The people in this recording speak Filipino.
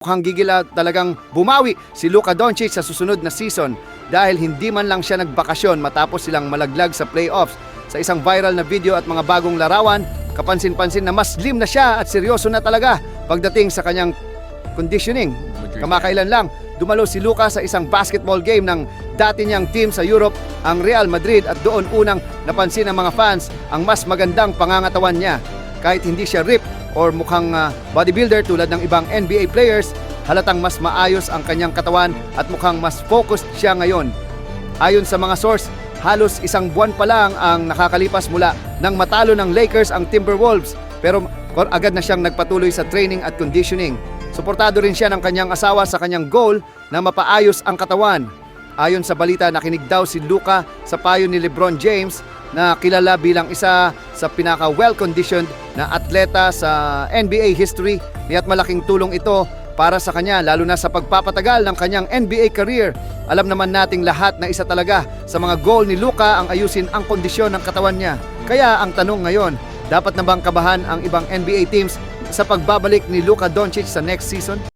Mukhang gigila talagang bumawi si Luka Doncic sa susunod na season dahil hindi man lang siya nagbakasyon matapos silang malaglag sa playoffs. Sa isang viral na video at mga bagong larawan, kapansin-pansin na mas slim na siya at seryoso na talaga pagdating sa kanyang conditioning. Kamakailan lang, dumalo si Luka sa isang basketball game ng dati niyang team sa Europe, ang Real Madrid, at doon unang napansin ng mga fans ang mas magandang pangangatawan niya. Kahit hindi siya ripped or mukhang bodybuilder tulad ng ibang NBA players, halatang mas maayos ang kanyang katawan at mukhang mas focused siya ngayon. Ayon sa mga source, halos isang buwan pa lang ang nakakalipas mula nang matalo ng Lakers ang Timberwolves, pero agad na siyang nagpatuloy sa training at conditioning. Suportado rin siya ng kanyang asawa sa kanyang goal na mapaayos ang katawan. Ayon sa balita, nakinig daw si Luka sa payo ni LeBron James na kilala bilang isa sa pinaka well-conditioned na atleta sa NBA history, at malaking tulong ito para sa kanya lalo na sa pagpapatagal ng kanyang NBA career. Alam naman nating lahat na isa talaga sa mga goal ni Luka ang ayusin ang kondisyon ng katawan niya. Kaya ang tanong ngayon, dapat na bang kabahan ang ibang NBA teams sa pagbabalik ni Luka Doncic sa next season?